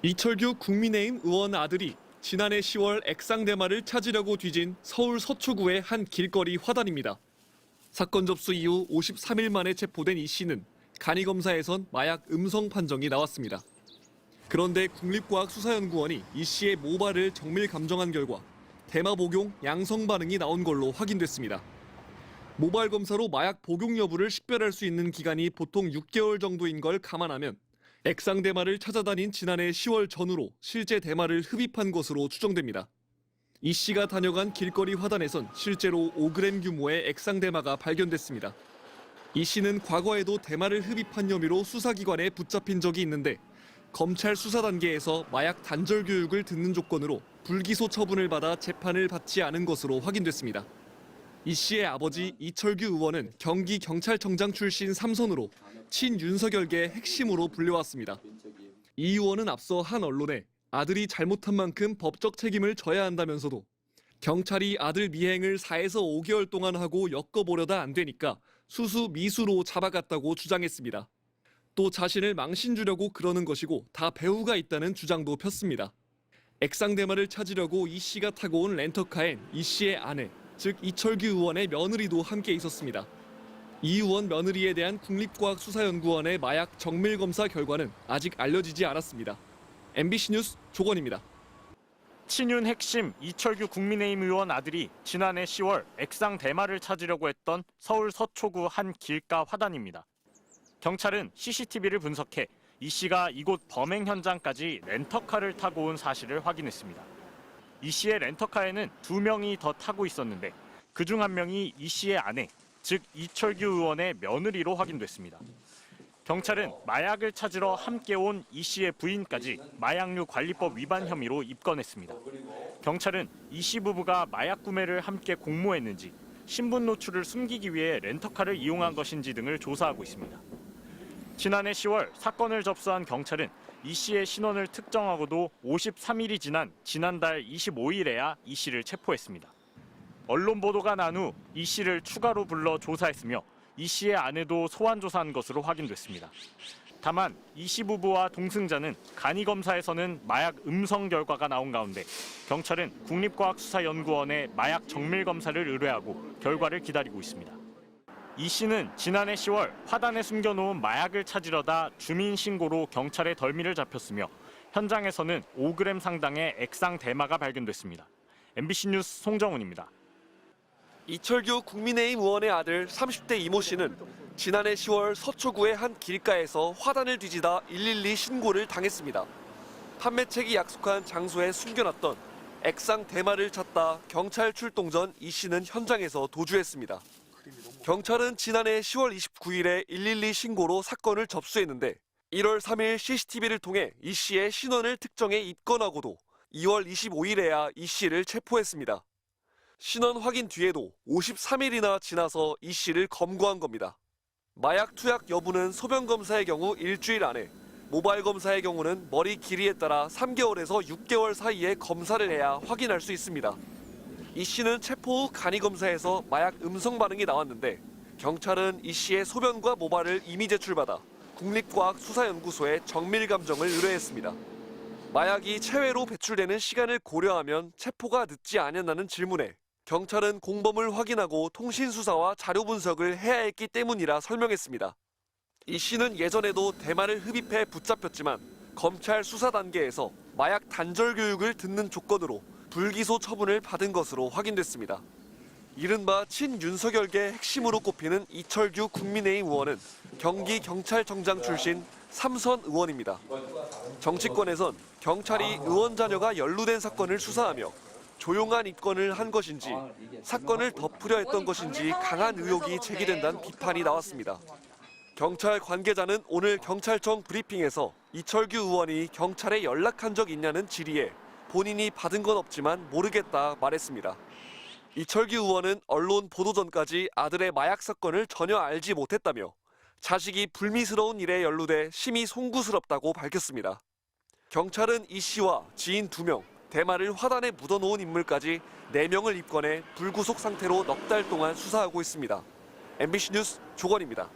이철규 국민의힘 의원 아들이 지난해 10월 액상대마를 찾으려고 뒤진 서울 서초구의 한 길거리 화단입니다. 사건 접수 이후 53일 만에 체포된 이 씨는 간이검사에선 마약 음성 판정이 나왔습니다. 그런데 국립과학수사연구원이 이 씨의 모발을 정밀 감정한 결과 대마 복용 양성 반응이 나온 걸로 확인됐습니다. 모발 검사로 마약 복용 여부를 식별할 수 있는 기간이 보통 6개월 정도인 걸 감안하면 액상대마를 찾아다닌 지난해 10월 전후로 실제 대마를 흡입한 것으로 추정됩니다. 이 씨가 다녀간 길거리 화단에선 실제로 5g 규모의 액상대마가 발견됐습니다. 이 씨는 과거에도 대마를 흡입한 혐의로 수사기관에 붙잡힌 적이 있는데 검찰 수사 단계에서 마약 단절 교육을 듣는 조건으로 불기소 처분을 받아 재판을 받지 않은 것으로 확인됐습니다. 이 씨의 아버지 이철규 의원은 경기경찰청장 출신 삼선으로 친윤석열계의 핵심으로 불려왔습니다. 이 의원은 앞서 한 언론에 아들이 잘못한 만큼 법적 책임을 져야 한다면서도 경찰이 아들 미행을 4에서 5개월 동안 하고 엮어보려다 안 되니까 수수 미수로 잡아갔다고 주장했습니다. 또 자신을 망신 주려고 그러는 것이고 다 배우가 있다는 주장도 폈습니다. 액상대마를 찾으려고 이 씨가 타고 온 렌터카엔 이 씨의 아내, 즉 이철규 의원의 며느리도 함께 있었습니다. 이 의원 며느리에 대한 국립과학수사연구원의 마약 정밀검사 결과는 아직 알려지지 않았습니다. MBC 뉴스 조건입니다. 친윤 핵심 이철규 국민의힘 의원 아들이 지난해 10월 액상 대마를 찾으려고 했던 서울 서초구 한 길가 화단입니다. 경찰은 CCTV를 분석해 이 씨가 이곳 범행 현장까지 렌터카를 타고 온 사실을 확인했습니다. 이 씨의 렌터카에는 2명이 더 타고 있었는데 그중 한 명이 이 씨의 아내, 즉 이철규 의원의 며느리로 확인됐습니다. 경찰은 마약을 찾으러 함께 온 이 씨의 부인까지 마약류 관리법 위반 혐의로 입건했습니다. 경찰은 이 씨 부부가 마약 구매를 함께 공모했는지, 신분 노출을 숨기기 위해 렌터카를 이용한 것인지 등을 조사하고 있습니다. 지난해 10월 사건을 접수한 경찰은 이 씨의 신원을 특정하고도 53일이 지난 지난달 25일에야 이 씨를 체포했습니다. 언론 보도가 난 후 이 씨를 추가로 불러 조사했으며 이 씨의 아내도 소환 조사한 것으로 확인됐습니다. 다만 이 씨 부부와 동승자는 간이검사에서는 마약 음성 결과가 나온 가운데 경찰은 국립과학수사연구원에 마약 정밀검사를 의뢰하고 결과를 기다리고 있습니다. 이 씨는 지난해 10월 화단에 숨겨놓은 마약을 찾으려다 주민신고로 경찰에 덜미를 잡혔으며 현장에서는 5g 상당의 액상 대마가 발견됐습니다. MBC 뉴스 송정훈입니다. 이철규 국민의힘 의원의 아들 30대 이모 씨는 지난해 10월 서초구의 한 길가에서 화단을 뒤지다 112 신고를 당했습니다. 판매책이 약속한 장소에 숨겨놨던 액상 대마를 찾다 경찰 출동 전 이 씨는 현장에서 도주했습니다. 경찰은 지난해 10월 29일에 112 신고로 사건을 접수했는데 1월 3일 CCTV를 통해 이 씨의 신원을 특정해 입건하고도 2월 25일에야 이 씨를 체포했습니다. 신원 확인 뒤에도 53일이나 지나서 이 씨를 검거한 겁니다. 마약 투약 여부는 소변 검사의 경우 일주일 안에, 모발 검사의 경우는 머리 길이에 따라 3개월에서 6개월 사이에 검사를 해야 확인할 수 있습니다. 이 씨는 체포 후 간이검사에서 마약 음성 반응이 나왔는데 경찰은 이 씨의 소변과 모발을 이미 제출받아 국립과학수사연구소에 정밀감정을 의뢰했습니다. 마약이 체외로 배출되는 시간을 고려하면 체포가 늦지 않았나는 질문에 경찰은 공범을 확인하고 통신수사와 자료 분석을 해야 했기 때문이라 설명했습니다. 이 씨는 예전에도 대마를 흡입해 붙잡혔지만 검찰 수사 단계에서 마약 단절 교육을 듣는 조건으로 불기소 처분을 받은 것으로 확인됐습니다. 이른바 친윤석열계 핵심으로 꼽히는 이철규 국민의힘 의원은 경기경찰청장 출신 삼선 의원입니다. 정치권에선 경찰이 의원 자녀가 연루된 사건을 수사하며 조용한 입건을 한 것인지 사건을 덮으려 했던 것인지 강한 의혹이 제기된다는 비판이 나왔습니다. 경찰 관계자는 오늘 경찰청 브리핑에서 이철규 의원이 경찰에 연락한 적 있냐는 질의에 본인이 받은 건 없지만 모르겠다 말했습니다. 이철규 의원은 언론 보도 전까지 아들의 마약 사건을 전혀 알지 못했다며 자식이 불미스러운 일에 연루돼 심히 송구스럽다고 밝혔습니다. 경찰은 이 씨와 지인 2명, 대마를 화단에 묻어놓은 인물까지 4명을 입건해 불구속 상태로 넉 달 동안 수사하고 있습니다. MBC 뉴스 조건입니다.